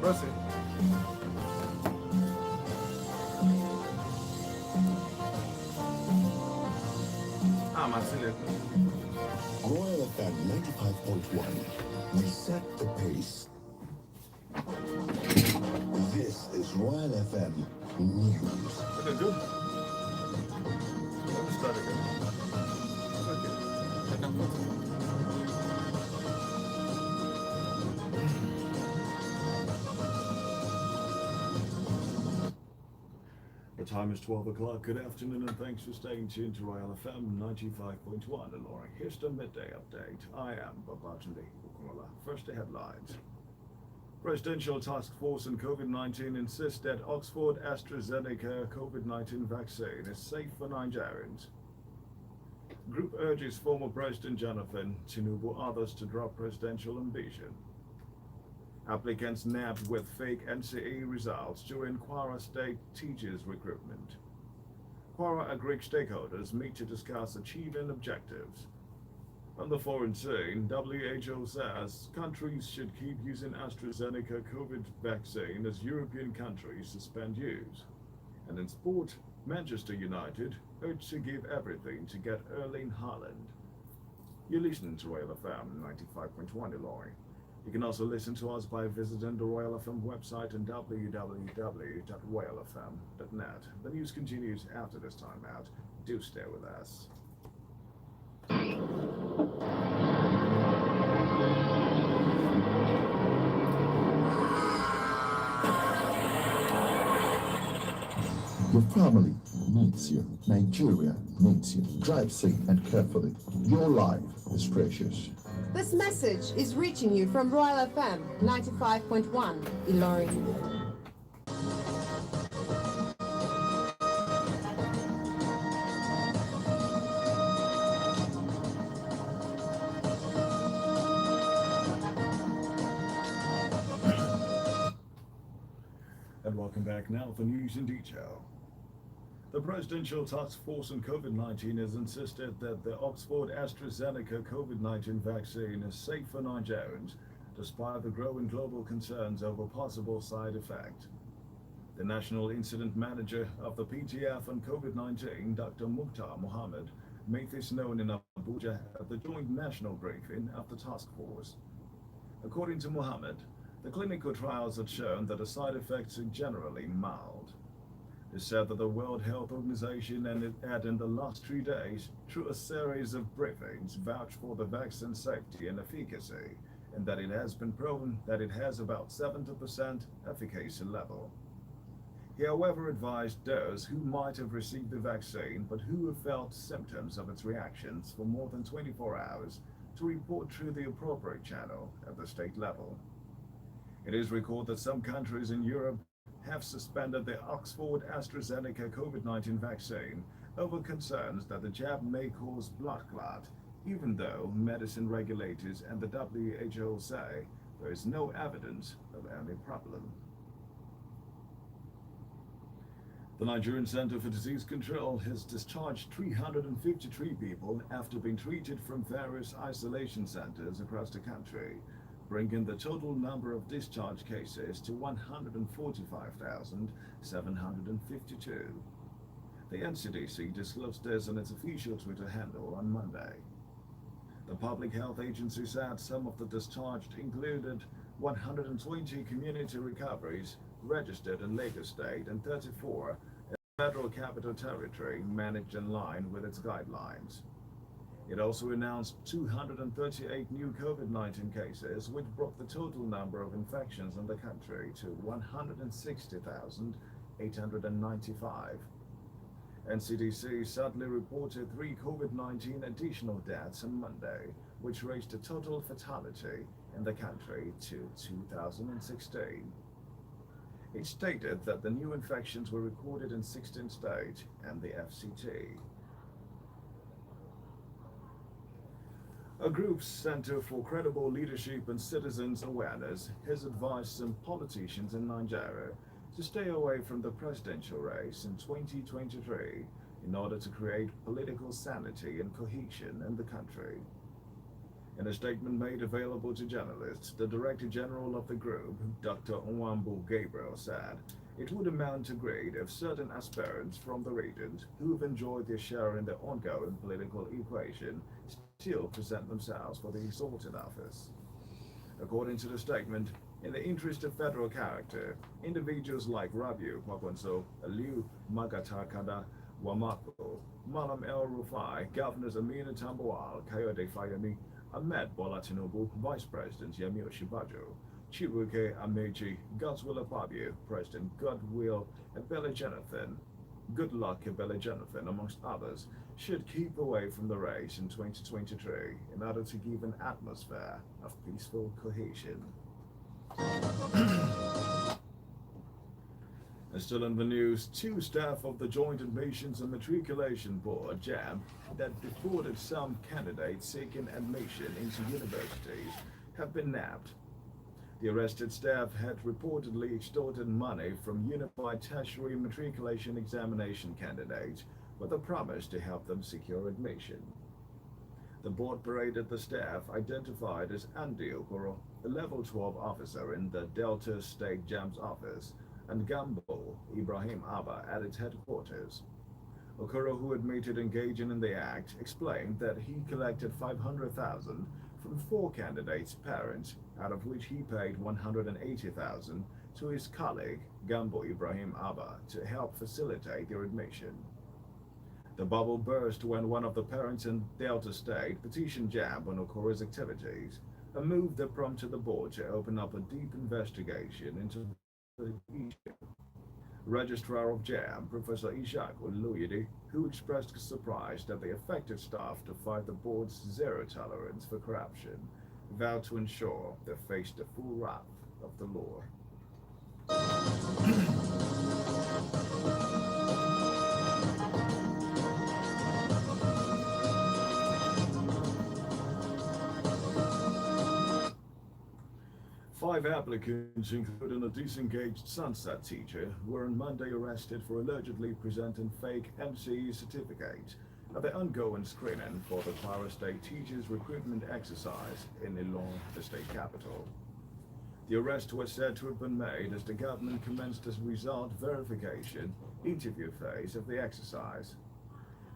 basi. Masile. Royal FM 95.1. We set the pace. This is Royal FM News. Is it good? Let me start again. The time is 12 o'clock. Good afternoon and thanks for staying tuned to Royal FM 95.1. And Laura, here's the midday update. I am Babatunde Ukumola. First, the headlines. Presidential Task Force on COVID-19 insists that Oxford AstraZeneca COVID-19 vaccine is safe for Nigerians. Group urges former President Jonathan Tinubu others to drop presidential ambition. Applicants nabbed with fake NCE results during Kwara State teachers recruitment. Kwara Agric stakeholders meet to discuss achieving objectives. On the foreign scene, WHO says countries should keep using AstraZeneca COVID vaccine as European countries suspend use. And in sport, Manchester United urged to give everything to get Erling Haaland. You're listening to Royal FM 95.1 Illinois. You can also listen to us by visiting the Royal FM website and www.royalfm.net. The news continues after this time out. Do stay with us. Your family needs you. Nigeria needs you. Drive safe and carefully. Your life is precious. This message is reaching you from Royal FM 95.1 Ilorin. And welcome back now for news in detail. The Presidential Task Force on COVID-19 has insisted that the Oxford AstraZeneca COVID-19 vaccine is safe for Nigerians, despite the growing global concerns over possible side effects. The National Incident Manager of the PTF on COVID-19, Dr. Mukhtar Mohammed, made this known in Abuja at the joint national briefing of the task force. According to Mohammed, the clinical trials had shown that the side effects are generally mild. They said that the World Health Organization had in the last 3 days, through a series of briefings, vouched for the vaccine safety and efficacy, and that it has been proven that it has about 70% efficacy level. He, however, advised those who might have received the vaccine but who have felt symptoms of its reactions for more than 24 hours to report through the appropriate channel at the state level. It is recorded that some countries in Europe have suspended the Oxford AstraZeneca COVID-19 vaccine over concerns that the jab may cause blood clot, even though medicine regulators and the WHO say there is no evidence of any problem. The Nigerian Center for Disease Control has discharged 353 people after being treated from various isolation centers across the country, bringing the total number of discharge cases to 145,752. The NCDC disclosed this on its official Twitter handle on Monday. The Public Health Agency said some of the discharged included 120 community recoveries registered in Lagos State and 34 in the Federal Capital Territory managed in line with its guidelines. It also announced 238 new COVID-19 cases, which brought the total number of infections in the country to 160,895. NCDC sadly reported 3 COVID-19 additional deaths on Monday, which raised the total fatality in the country to 2,016. It stated that the new infections were recorded in 16 states and the FCT. A group's Center for Credible Leadership and Citizens Awareness has advised some politicians in Nigeria to stay away from the presidential race in 2023 in order to create political sanity and cohesion in the country. In a statement made available to journalists, the Director General of the group, Dr. Nwambu Gabriel, said it would amount to great if certain aspirants from the regions who've enjoyed their share in the ongoing political equation still present themselves for the exalted office. According to the statement, in the interest of federal character, individuals like Rabiu Kwakwanso, Aliu Magatakada Wamako, Malam El Rufai, Governors Amina Tambuwal, Kayode Fayemi, Ahmed Bola Tinubu, Vice President Yemi Osinbajo, Chibuike Amechi, Godswill Akpabio, President Goodluck Ebele Jonathan, amongst others, should keep away from the race in 2023 in order to give an atmosphere of peaceful cohesion. And still in the news, two staff of the Joint Admissions and Matriculation Board, JAM, that defrauded some candidates seeking admission into universities have been nabbed. The arrested staff had reportedly extorted money from Unified Tertiary Matriculation Examination candidates with a promise to help them secure admission. The board paraded the staff identified as Andy Okoro, a level 12 officer in the Delta State JAM's office, and Gambo Ibrahim Abba at its headquarters. Okoro, who admitted engaging in the act, explained that he collected $500,000 from 4 candidates' parents, out of which he paid $180,000 to his colleague Gambo Ibrahim Abba to help facilitate their admission. The bubble burst when one of the parents in Delta State petitioned JAM on Okoro's activities, a move that prompted the board to open up a deep investigation into the issue. Registrar of JAM, Professor Ishak Oluyede, who expressed surprise that they affected staff to fight the board's zero tolerance for corruption, vowed to ensure they faced the full wrath of the law. 5 applicants, including a disengaged Sunset teacher, were on Monday arrested for allegedly presenting fake MCE certificates at the ongoing screening for the Kwara State Teachers Recruitment Exercise in Ilorin, the state capital. The arrest was said to have been made as the government commenced a result verification interview phase of the exercise.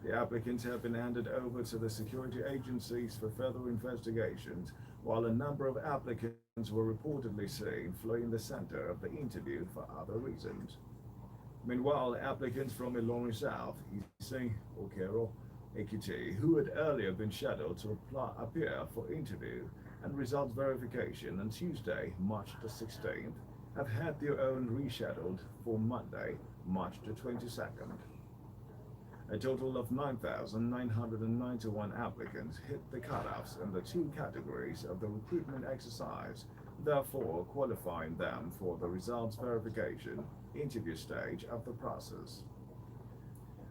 The applicants have been handed over to the security agencies for further investigations, while a number of applicants were reportedly seen fleeing the center of the interview for other reasons. Meanwhile, applicants from Ilorin South, Ise, Okero, Ekiti, who had earlier been scheduled to appear for interview and results verification on Tuesday, March the 16th, have had their own rescheduled for Monday, March the 22nd. A total of 9,991 applicants hit the cutoffs in the 2 categories of the recruitment exercise, therefore qualifying them for the results verification interview stage of the process.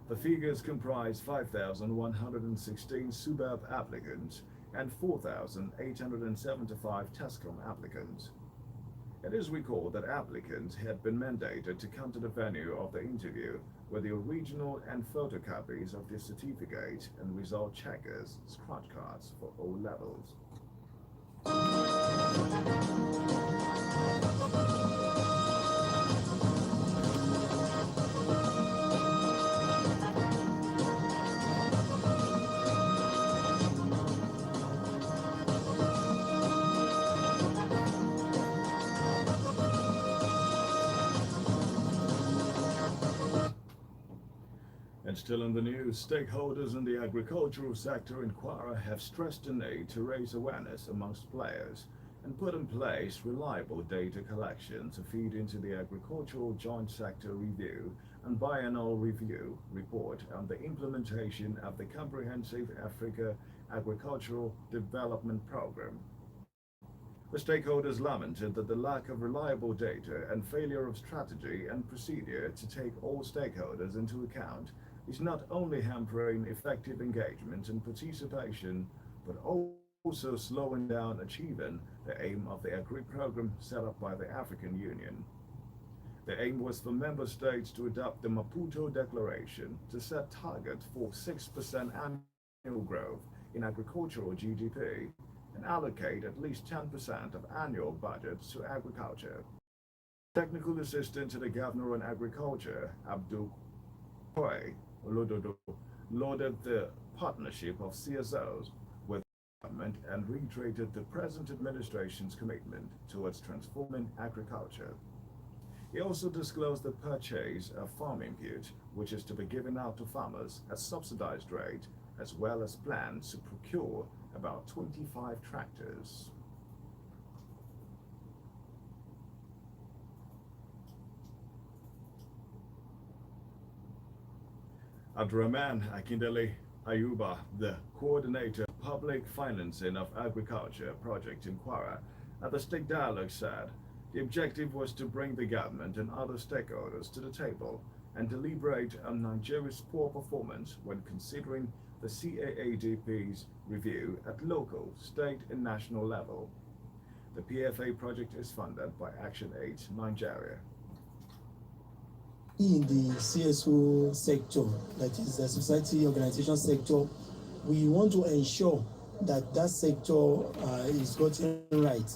The figures comprise 5,116 SUBEP applicants and 4,875 TESCOM applicants. It is recalled that applicants had been mandated to come to the venue of the interview with the original and photocopies of their certificates and result checkers, scratch cards for all levels. And still in the news, stakeholders in the agricultural sector in Kwara have stressed the need to raise awareness amongst players and put in place reliable data collection to feed into the Agricultural Joint Sector Review and Biennial Review report on the implementation of the Comprehensive Africa Agricultural Development Program. The stakeholders lamented that the lack of reliable data and failure of strategy and procedure to take all stakeholders into account is not only hampering effective engagement and participation, but also slowing down achieving the aim of the Agri program set up by the African Union. The aim was for member states to adopt the Maputo Declaration to set targets for 6% annual growth in agricultural GDP and allocate at least 10% of annual budgets to agriculture. Technical assistant to the Governor on Agriculture, Abdul Koi Olododo, lauded the partnership of CSOs with government and reiterated the present administration's commitment towards transforming agriculture. He also disclosed the purchase of farm input, which is to be given out to farmers at subsidized rate, as well as plans to procure about 25 tractors. Abdurrahman Akindele Ayuba, the coordinator of public financing of agriculture project in Kwara, at the State Dialogue said the objective was to bring the government and other stakeholders to the table and deliberate on Nigeria's poor performance when considering the CAADP's review at local, state and national level. The PFA project is funded by ActionAid Nigeria. In the CSO sector, that is the society organization sector, we want to ensure that that sector is gotten right.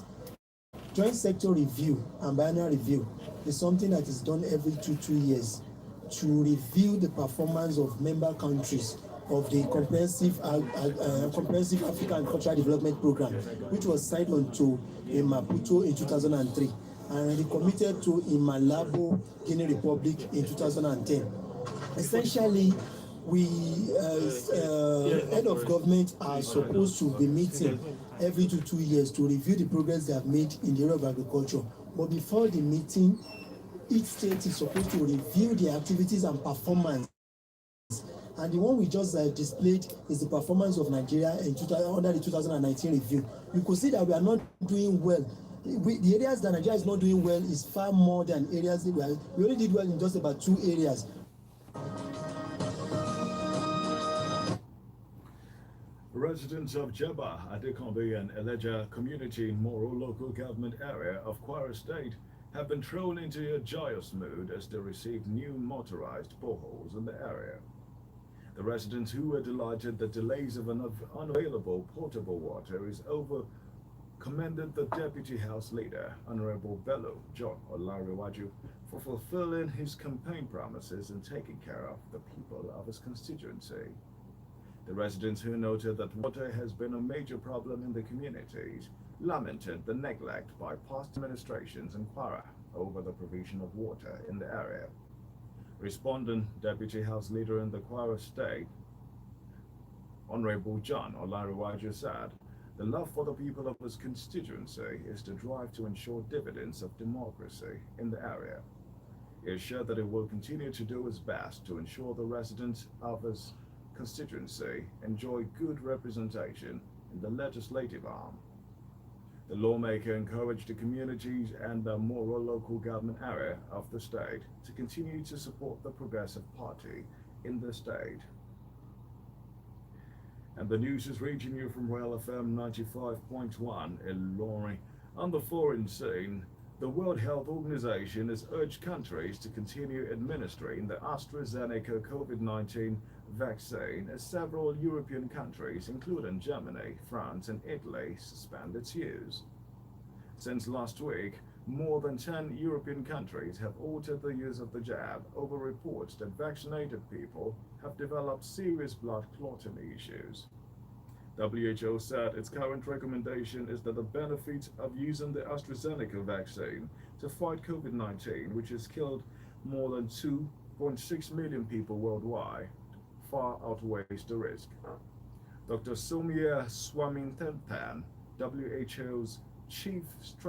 Joint sector review and biennial review is something that is done every two years to review the performance of member countries of the comprehensive African Agricultural Development Program, which was signed onto in Maputo in 2003 and recommitted to in Malabo, Guinea Republic in 2010. Essentially, we as head of government are supposed to be meeting every two years to review the progress they have made in the area of agriculture. But before the meeting, each state is supposed to review their activities and performance. And the one we just displayed is the performance of Nigeria under the 2019 review. You could see that we are not doing well. The areas that Nigeria is not doing well is far more than areas that we only did well in just about 2 areas. Residents of Jeba, Adekombe and Eleja community in Moro local government area of Kwara State have been thrown into a joyous mood as they received new motorized boreholes in the area. The residents who were delighted that delays of unavailable potable water is over commended the Deputy House Leader, Honorable Bello John Olariwaju, for fulfilling his campaign promises and taking care of the people of his constituency. The residents who noted that water has been a major problem in the communities lamented the neglect by past administrations in Kwara over the provision of water in the area. Responding, Deputy House Leader in the Kwara State, Honorable John Olariwaju said, the love for the people of his constituency is the drive to ensure dividends of democracy in the area. He assured that he will continue to do his best to ensure the residents of his constituency enjoy good representation in the legislative arm. The lawmaker encouraged the communities and the Moro local government area of the state to continue to support the Progressive Party in the state. And the news is reaching you from RoyalFM 95.1 in Lorry. On the foreign scene, the World Health Organization has urged countries to continue administering the AstraZeneca COVID-19 vaccine as several European countries, including Germany, France, and Italy, suspend its use. Since last week, more than 10 European countries have altered the use of the jab over reports that vaccinated people have developed serious blood clotting issues. WHO said its current recommendation is that the benefits of using the AstraZeneca vaccine to fight COVID-19, which has killed more than 2.6 million people worldwide, far outweighs the risk. Dr. Soumya Swaminathan, WHO's chief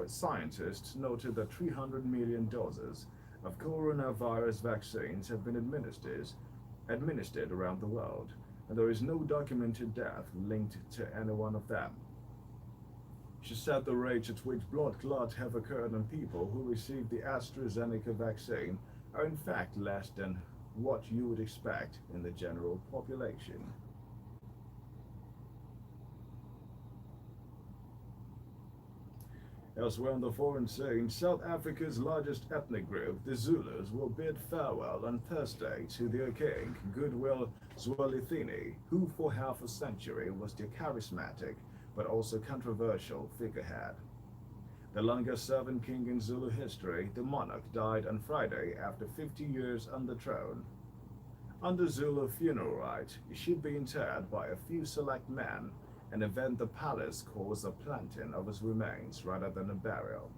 scientist, noted that 300 million doses of coronavirus vaccines have been administered around the world, and there is no documented death linked to any one of them. She said the rate at which blood clots have occurred in people who received the AstraZeneca vaccine are in fact less than what you would expect in the general population. Elsewhere on the foreign scene, South Africa's largest ethnic group, the Zulus, will bid farewell on Thursday to their king, Goodwill Zwelithini, who for half a century was their charismatic but also controversial figurehead. The longest-serving king in Zulu history, the monarch died on Friday after 50 years on the throne. Under Zulu funeral rite, he should be interred by a few select men, an event the palace calls a planting of his remains rather than a burial.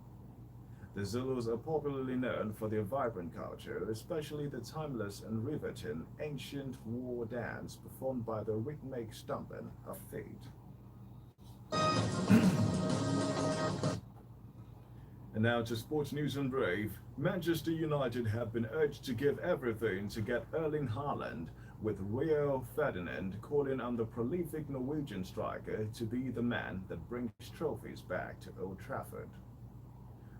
The Zulus are popularly known for their vibrant culture, especially the timeless and riveting ancient war dance performed by the rhythmic stomping of feet. And now to sports news and Brave. Manchester United have been urged to give everything to get Erling Haaland, with Rio Ferdinand calling on the prolific Norwegian striker to be the man that brings trophies back to Old Trafford.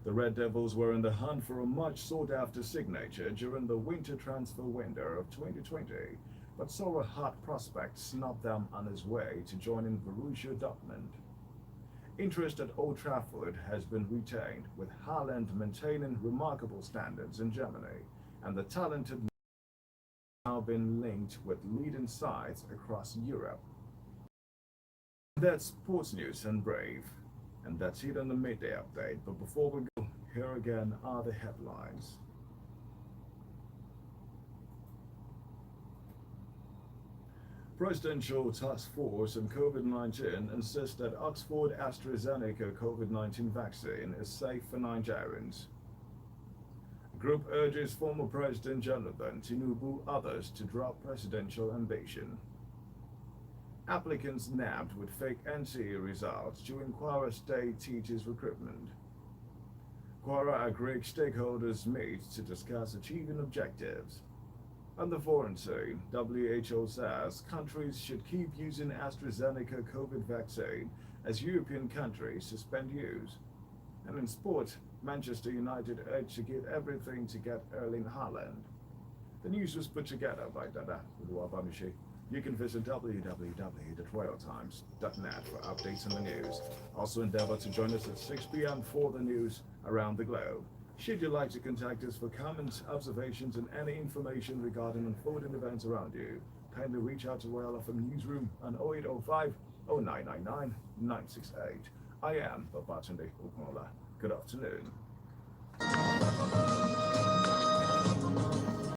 The Red Devils were in the hunt for a much sought-after signature during the winter transfer window of 2020, but saw a hot prospect snub them on his way to joining Borussia Dortmund. Interest at Old Trafford has been retained, with Haaland maintaining remarkable standards in Germany, and the talented now been linked with leading sides across Europe. That's sports news and Brave, and that's it on the midday update. But before we go, here again are the headlines. Presidential Task Force on COVID-19 insists that Oxford AstraZeneca COVID-19 vaccine is safe for Nigerians. Group urges former President Jonathan Tinubu others to drop presidential ambition. Applicants nabbed with fake NCE results during Kwara State teachers recruitment. Kwara Agric stakeholders meet to discuss achieving objectives. On the foreign scene, WHO says countries should keep using AstraZeneca COVID vaccine as European countries suspend use. And in sport, Manchester United urged to give everything to get Erling Haaland. The news was put together by Dada Uluwabamishi. You can visit www.royaltimes.net for updates on the news. Also endeavor to join us at 6 p.m. for the news around the globe. Should you like to contact us for comments, observations, and any information regarding unfolding events around you, kindly reach out to RoyalFM Newsroom on 0805 0999 968. I am Babatunde Okunola. Good afternoon.